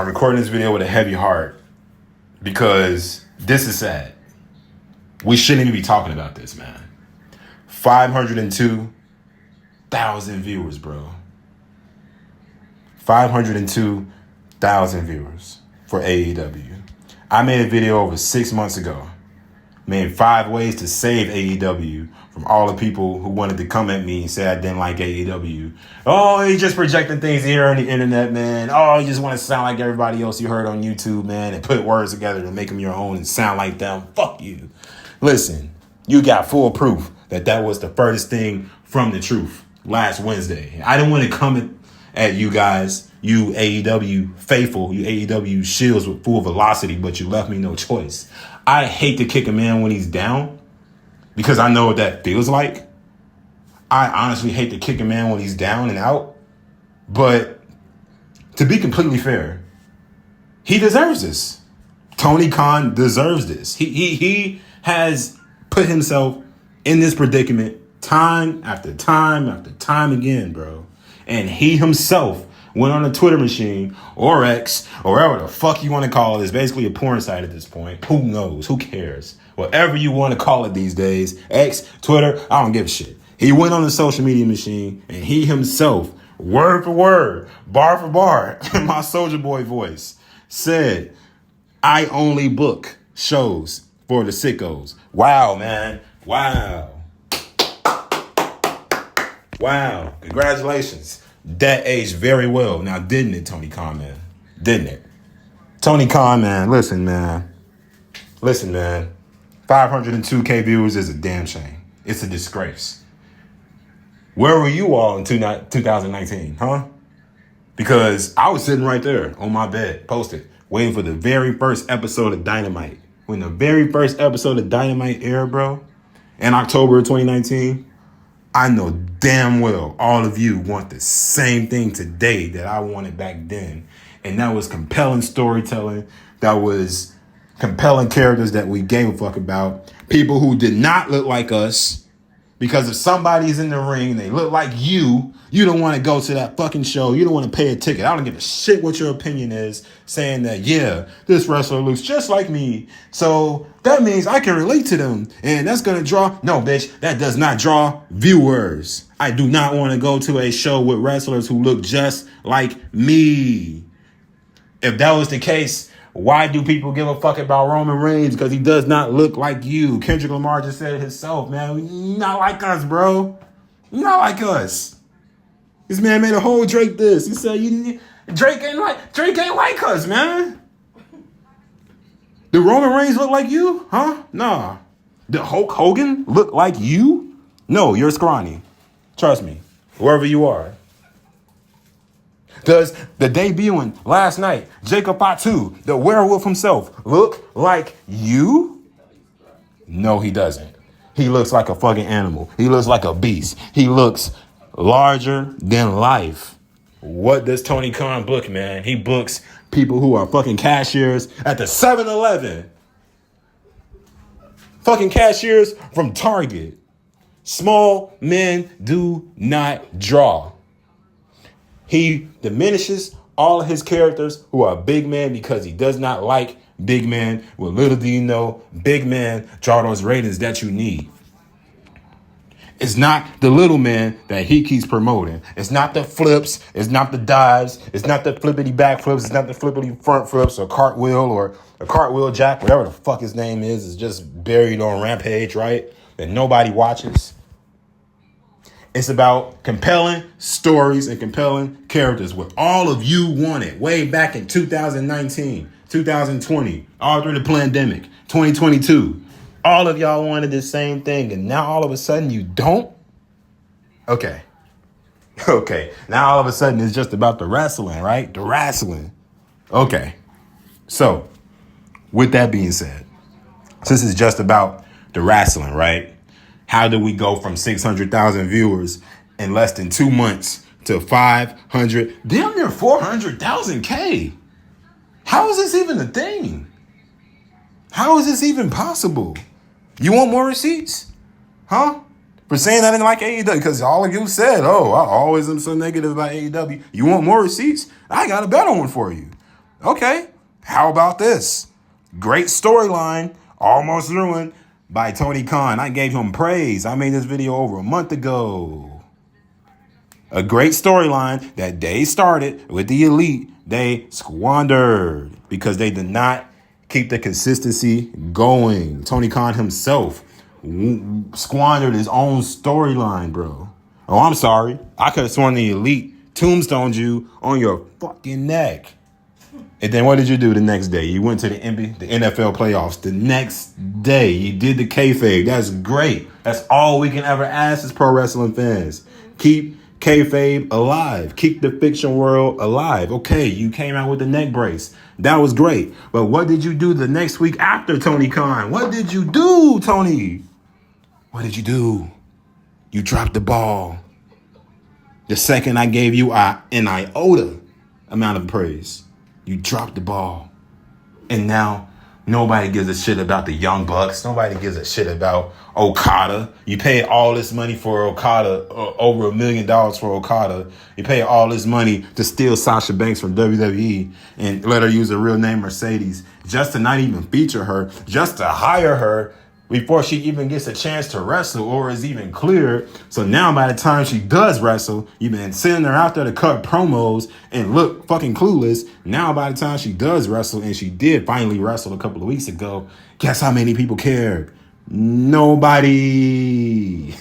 I'm recording this video with a heavy heart because this is sad. We shouldn't even be talking about this, man. 502,000 viewers, bro. 502,000 viewers for AEW. I made a video over 6 months ago. Made 5 ways to save AEW from all the people who wanted to come at me and say I didn't like AEW. Oh, you just projecting things here on the internet, man. Oh, you just want to sound like everybody else you heard on YouTube, man, and put words together to make them your own and sound like them. Fuck you. Listen, you got full proof that was the furthest thing from the truth last Wednesday. I didn't want to come at you guys, you AEW faithful, you AEW shields with full velocity, but you left me no choice. I hate to kick a man when he's down because I know what that feels like. I honestly hate to kick a man when he's down and out. But to be completely fair, he deserves this. Tony Khan deserves this. He has put himself in this predicament time after time after time again, bro. And he himself went on a Twitter machine or X or whatever the fuck you want to call it. It's basically a porn site at this point. Who knows? Who cares? Whatever you want to call it these days. X, Twitter, I don't give a shit. He went on the social media machine and he himself, word for word, bar for bar, in my Soulja Boy voice, said, I only book shows for the sickos. Wow, man. Wow. Wow. Congratulations. That aged very well. Now, didn't it, Tony Khan, man? Didn't it? Tony Khan, man, listen, man. Listen, man. 502K viewers is a damn shame. It's a disgrace. Where were you all in 2019, huh? Because I was sitting right there on my bed, posted, waiting for the very first episode of Dynamite. When the very first episode of Dynamite aired, bro, in October of 2019, I know damn well all of you want the same thing today that I wanted back then. And that was compelling storytelling. That was compelling characters that we gave a fuck about. People who did not look like us. Because if somebody's in the ring and they look like you don't want to go to that fucking show. You don't want to pay a ticket. I don't give a shit what your opinion is, saying that, yeah, this wrestler looks just like me. So that means I can relate to them. And that's going to draw. No, bitch, that does not draw viewers. I do not want to go to a show with wrestlers who look just like me. If that was the case, why do people give a fuck about Roman Reigns? Because he does not look like you. Kendrick Lamar just said it himself, man. You're not like us, bro. You're not like us. This man made a whole Drake diss. He said, Drake ain't like us, man. Did Roman Reigns look like you? Huh? Nah. Did Hulk Hogan look like you? No, you're scrawny. Trust me. Wherever you are. Does the debuting last night, Jacob Fatu, the werewolf himself, look like you? No, he doesn't. He looks like a fucking animal. He looks like a beast. He looks larger than life. What does Tony Khan book, man? He books people who are fucking cashiers at the 7-Eleven. Fucking cashiers from Target. Small men do not draw. He diminishes all of his characters who are big men because he does not like big men. Well, little do you know, big men draw those ratings that you need. It's not the little man that he keeps promoting. It's not the flips. It's not the dives. It's not the flippity backflips. It's not the flippity front flips or cartwheel or a cartwheel jack, whatever the fuck his name is. It's just buried on Rampage, right? That nobody watches. It's about compelling stories and compelling characters. What all of you wanted way back in 2019, 2020, all through the pandemic, 2022. All of y'all wanted the same thing. And now all of a sudden you don't? Okay. Now all of a sudden it's just about the wrestling, right? The wrestling. Okay. So with that being said, since it's just about the wrestling, right? How do we go from 600,000 viewers in less than 2 months to 500, damn near 400,000 K? How is this even a thing? How is this even possible? You want more receipts? Huh? For saying I didn't like AEW, because all of you said, oh, I always am so negative about AEW. You want more receipts? I got a better one for you. Okay, how about this? Great storyline, almost ruined by Tony Khan. I gave him praise. I made this video over a month ago. A great storyline that they started with the Elite. They squandered because they did not keep the consistency going. Tony Khan himself squandered his own storyline, bro. Oh, I'm sorry. I could have sworn the Elite tombstoned you on your fucking neck. And then what did you do the next day? You went to the NFL playoffs the next day. You did the kayfabe. That's great. That's all we can ever ask as pro wrestling fans. Keep kayfabe alive. Keep the fiction world alive. Okay, you came out with the neck brace. That was great. But what did you do the next week after Tony Khan? What did you do, Tony? What did you do? You dropped the ball. The second I gave you an iota amount of praise, you dropped the ball. And now nobody gives a shit about the Young Bucks. Nobody gives a shit about Okada. You paid all this money for Okada, over $1 million for Okada. You paid all this money to steal Sasha Banks from WWE and let her use her real name, Mercedes, just to not even feature her, just to hire her before she even gets a chance to wrestle or is even cleared. So now by the time she does wrestle, you've been sending her out there to cut promos and look fucking clueless. Now by the time she does wrestle, and she did finally wrestle a couple of weeks ago, guess how many people cared? Nobody.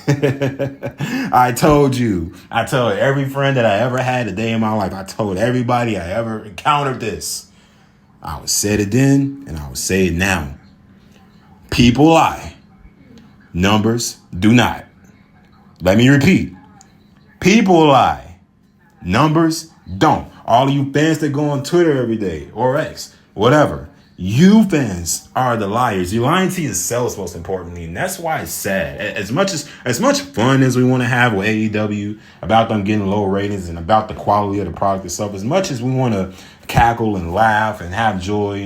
I told you. I told every friend that I ever had a day in my life. I told everybody I ever encountered this. I would say it then and I would say it now. People lie. Numbers do not. Let me repeat. People lie. Numbers don't. All of you fans that go on Twitter every day or X, whatever. You fans are the liars. You're lying to yourselves, most importantly, and that's why it's sad. As much fun as we want to have with AEW about them getting low ratings and about the quality of the product itself, as much as we want to cackle and laugh and have joy,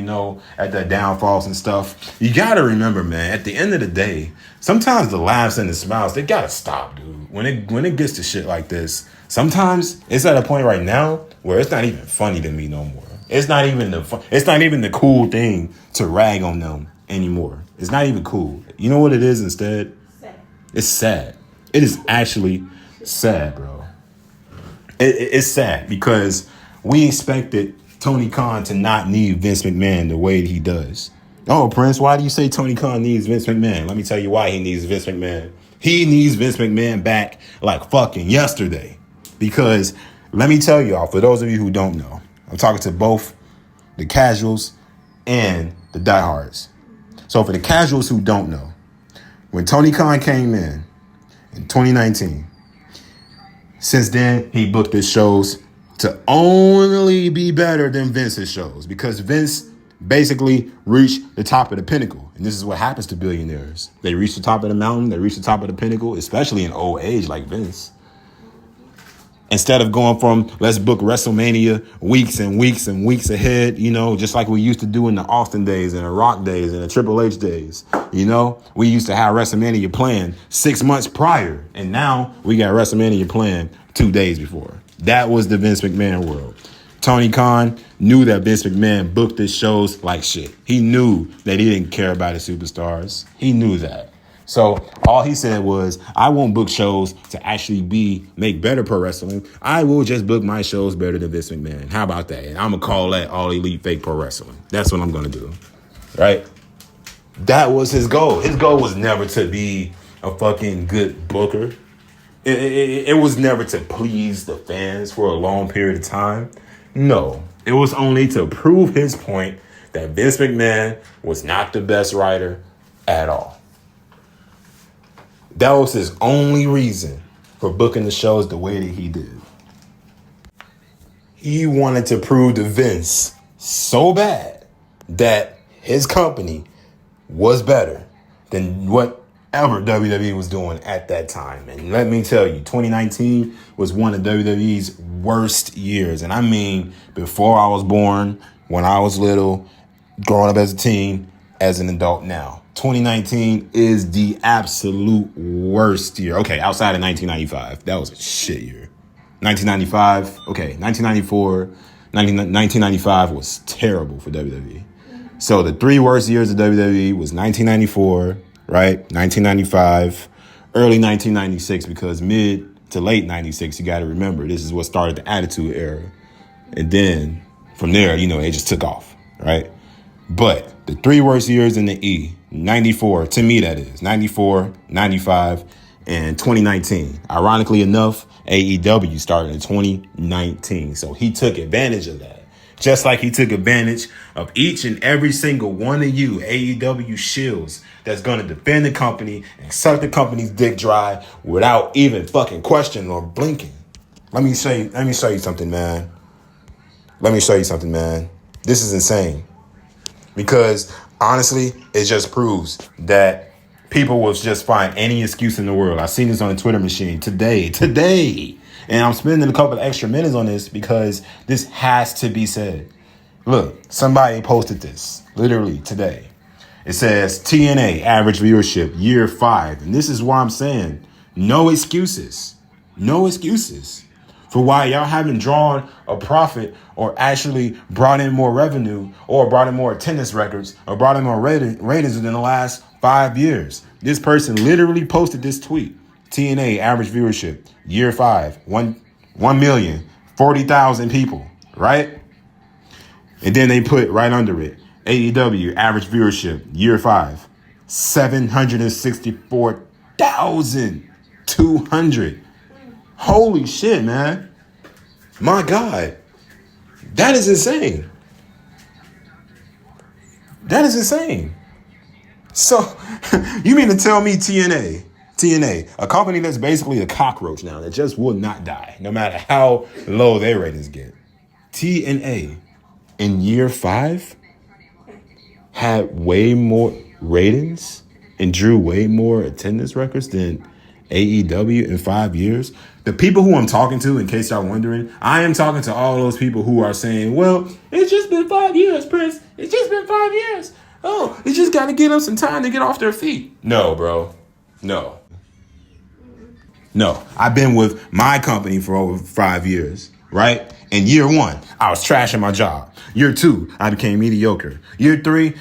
at the downfalls and stuff, you gotta remember, man. At the end of the day, sometimes the laughs and the smiles, they gotta stop, dude. When it gets to shit like this, sometimes it's at a point right now where it's not even funny to me no more. It's not even the cool thing to rag on them anymore. It's not even cool. You know what it is instead? Sad. It's sad. It is actually sad, bro. It's sad because we expected Tony Khan to not need Vince McMahon the way he does. Oh, Prince, why do you say Tony Khan needs Vince McMahon? Let me tell you why he needs Vince McMahon. He needs Vince McMahon back like fucking yesterday. Because let me tell y'all, for those of you who don't know, I'm talking to both the casuals and the diehards. So for the casuals who don't know, when Tony Khan came in 2019, since then he booked his shows to only be better than Vince's shows because Vince basically reached the top of the pinnacle. And this is what happens to billionaires. They reach the top of the mountain, they reach the top of the pinnacle, especially in old age like Vince. Instead of going from let's book WrestleMania weeks and weeks and weeks ahead, just like we used to do in the Austin days and the Rock days and the Triple H days, we used to have WrestleMania planned 6 months prior. And now we got WrestleMania planned 2 days before. That was the Vince McMahon world. Tony Khan knew that Vince McMahon booked his shows like shit. He knew that he didn't care about his superstars. He knew that. So all he said was, I won't book shows to actually make better pro wrestling. I will just book my shows better than Vince McMahon. How about that? And I'm going to call that All Elite Fake Pro Wrestling. That's what I'm going to do. Right? That was his goal. His goal was never to be a fucking good booker. It was never to please the fans for a long period of time. No, it was only to prove his point that Vince McMahon was not the best writer at all. That was his only reason for booking the shows the way that he did. He wanted to prove to Vince so bad that his company was better than whatever WWE was doing at that time. And let me tell you, 2019 was one of WWE's worst years. And I mean, before I was born, when I was little, growing up as a teen, as an adult now. 2019 is the absolute worst year. Okay, outside of 1995. That was a shit year. 1995, okay, 1994, 1995 was terrible for WWE. So the 3 worst years of WWE was 1994, right? 1995, early 1996, because mid to late 96, you got to remember, this is what started the Attitude Era. And then from there, they just took off, right? But the 3 worst years in the E, 94, to me that is, 94, 95, and 2019. Ironically enough, AEW started in 2019. So he took advantage of that. Just like he took advantage of each and every single one of you AEW shills that's going to defend the company and suck the company's dick dry without even fucking questioning or blinking. Let me show you something, man. This is insane. Because honestly, it just proves that people will just find any excuse in the world. I seen this on the Twitter machine today. And I'm spending a couple of extra minutes on this because this has to be said. Look, somebody posted this literally today. It says TNA average viewership year 5. And this is why I'm saying no excuses. No excuses for why y'all haven't drawn a profit or actually brought in more revenue or brought in more attendance records or brought in more ratings within the last 5 years. This person literally posted this tweet. TNA average viewership year 5, 1,040,000 people, right? And then they put right under it, AEW average viewership year 5, 764,200. Holy shit, man. My God. That is insane. So, you mean to tell me TNA, a company that's basically a cockroach now that just will not die, no matter how low their ratings get. TNA in year 5 had way more ratings and drew way more attendance records than AEW in 5 years. The people who I'm talking to, in case y'all wondering, I am talking to all those people who are saying, well, it's just been 5 years, Prince. It's just been 5 years. Oh, they just got to give them some time to get off their feet. No, bro. No. I've been with my company for over 5 years, right? In year 1, I was trashing my job. Year 2, I became mediocre. Year 3,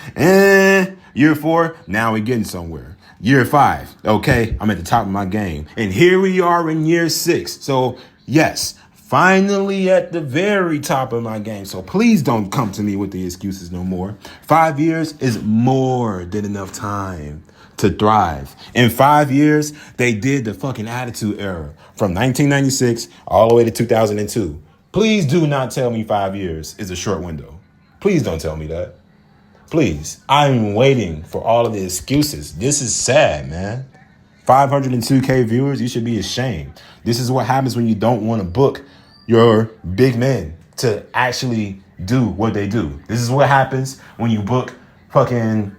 year 4, now we're getting somewhere. Year 5, okay, I'm at the top of my game. And here we are in year 6. So, yes, finally at the very top of my game. So please don't come to me with the excuses no more. 5 years is more than enough time to thrive. In 5 years, they did the fucking Attitude Era from 1996 all the way to 2002. Please do not tell me 5 years is a short window. Please don't tell me that. Please. I'm waiting for all of the excuses. This is sad, man. 502K viewers, you should be ashamed. This is what happens when you don't want to book your big men to actually do what they do. This is what happens when you book fucking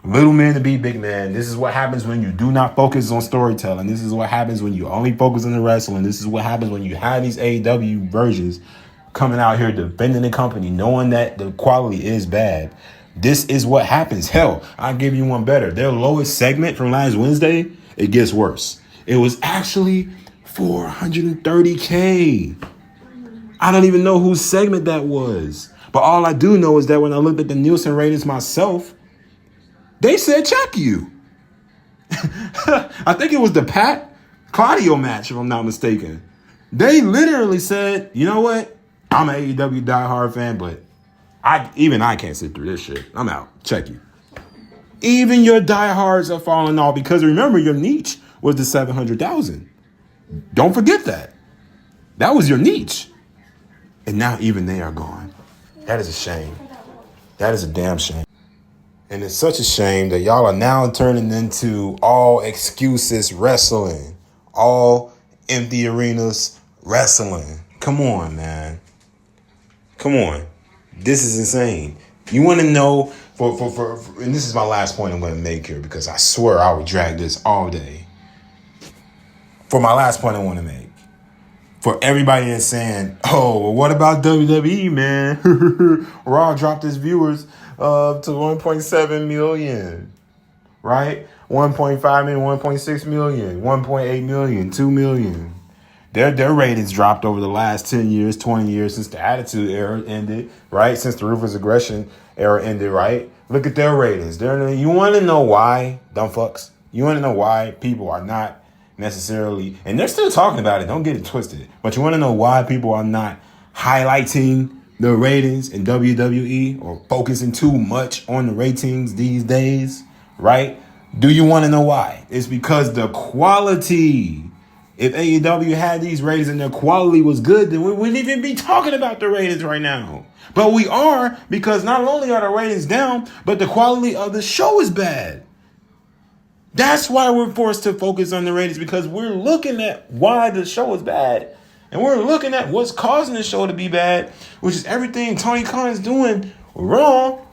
little men to be big men. This is what happens when you do not focus on storytelling. This is what happens when you only focus on the wrestling. This is what happens when you have these AEW versions coming out here defending the company, knowing that the quality is bad. This is what happens. Hell, I'll give you one better. Their lowest segment from last Wednesday, it gets worse. It was actually 430K. I don't even know whose segment that was. But all I do know is that when I looked at the Nielsen ratings myself, they said check you. I think it was the Pat Claudio match, if I'm not mistaken. They literally said, you know what? I'm an AEW diehard fan, but I can't sit through this shit. I'm out. Check you. Even your diehards are falling off because remember, your niche was the 700,000. Don't forget that. That was your niche. And now even they are gone. That is a shame. That is a damn shame. And it's such a shame that y'all are now turning into all excuses wrestling. All empty arenas wrestling. Come on, man. Come on. This is insane. You want to know, and this is my last point I'm going to make here because I swear I would drag this all day. For my last point I want to make. For everybody that's saying, oh, well, what about WWE, man? Raw dropped its viewers to 1.7 million, right? 1.5 million, 1.6 million, 1.8 million, 2 million. Their ratings dropped over the last 10 years, 20 years since the Attitude Era ended, right? Since the Ruthless Aggression Era ended, right? Look at their ratings. You want to know why, dumb fucks? You want to know why people are not necessarily, and they're still talking about it, don't get it twisted, but you want to know why people are not highlighting the ratings in WWE or focusing too much on the ratings these days, right? Do you want to know why? It's because the quality. If AEW had these ratings and their quality was good, then we wouldn't even be talking about the ratings right now. But we are, because not only are the ratings down, but the quality of the show is bad. That's why we're forced to focus on the ratings, because we're looking at why the show is bad. And we're looking at what's causing the show to be bad, which is everything Tony Khan is doing wrong.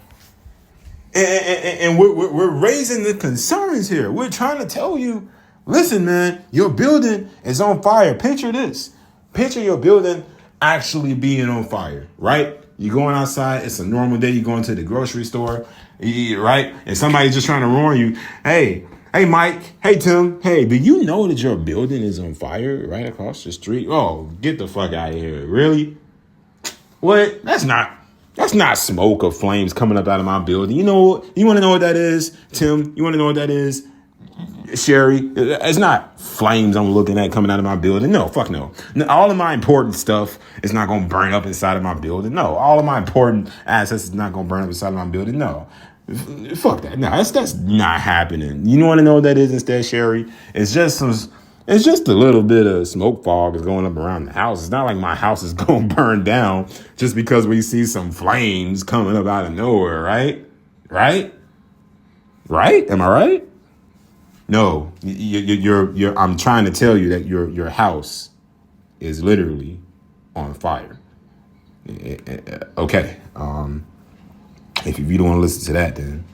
And we're raising the concerns here. We're trying to tell you, listen, man, your building is on fire. Picture this. Picture your building actually being on fire, right? You're going outside. It's a normal day. You're going to the grocery store, right? And somebody's just trying to warn you, hey, Mike, hey, Tim, hey, do you know that your building is on fire right across the street? Oh, get the fuck out of here. Really? What? That's not smoke or flames coming up out of my building. You want to know what that is, Tim? You want to know what that is, Sherry? It's not flames I'm looking at coming out of my building. No, fuck no. All of my important stuff is not going to burn up inside of my building. No, all of my important assets is not going to burn up inside of my building. No. Fuck that. No, that's not happening. You want to know what that is instead, Sherry? It's just a little bit of smoke fog that's going up around the house. It's not like my house is going to burn down just because we see some flames coming up out of nowhere, right? Right? Am I right? No, you're I'm trying to tell you that your house is literally on fire. Okay. If you don't want to listen to that, then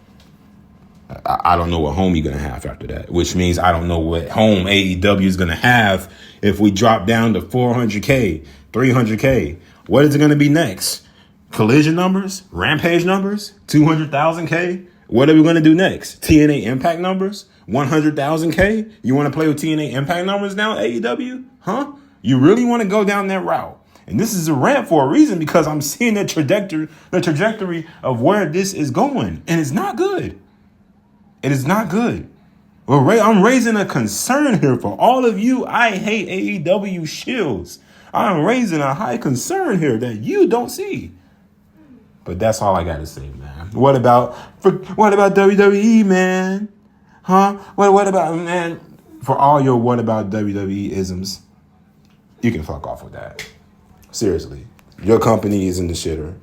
I don't know what home you're going to have after that, which means I don't know what home AEW is going to have if we drop down to 400K, 300K. What is it going to be next? Collision numbers? Rampage numbers? 200,000K? What are we going to do next? TNA Impact numbers? 100,000K? You want to play with TNA Impact numbers now, AEW? Huh? You really want to go down that route? And this is a rant for a reason, because I'm seeing the trajectory of where this is going. And it's not good. It is not good. Well, I'm raising a concern here for all of you I hate AEW shills. I'm raising a high concern here that you don't see. But that's all I got to say, man. What about WWE, man? Huh? What about, man? For all your what about WWE isms, you can fuck off with that. Seriously, your company is in the shitter.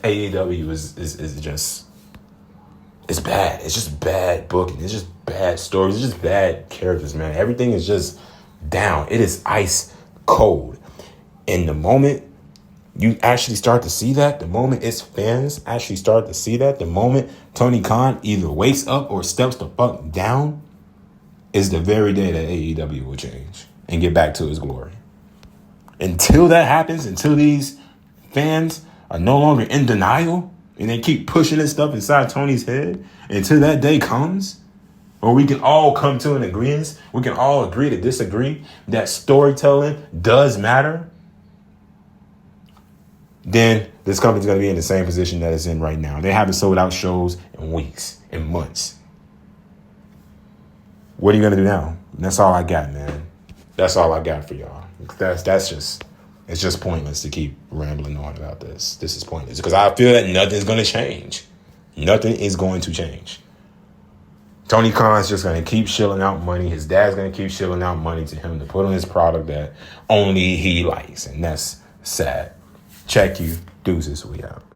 AEW is just, it's bad. It's just bad booking. It's just bad stories. It's just bad characters, man. Everything is just down. It is ice cold. And the moment you actually start to see that, the moment its fans actually start to see that, the moment Tony Khan either wakes up or steps the fuck down, is the very day that AEW will change and get back to its glory. Until that happens, until these fans are no longer in denial and they keep pushing this stuff inside Tony's head, until that day comes where we can all come to an agreement, we can all agree to disagree, that storytelling does matter, then this company's going to be in the same position that it's in right now. They haven't sold out shows in weeks, in months. What are you going to do now? And that's all I got, man. That's all I got for y'all. It's just pointless to keep rambling on about this. This is pointless because I feel that nothing's going to change. Nothing is going to change. Tony Khan's just going to keep shilling out money. His dad's going to keep shilling out money to him to put on his product that only he likes. And that's sad. Check you. Deuces, we out.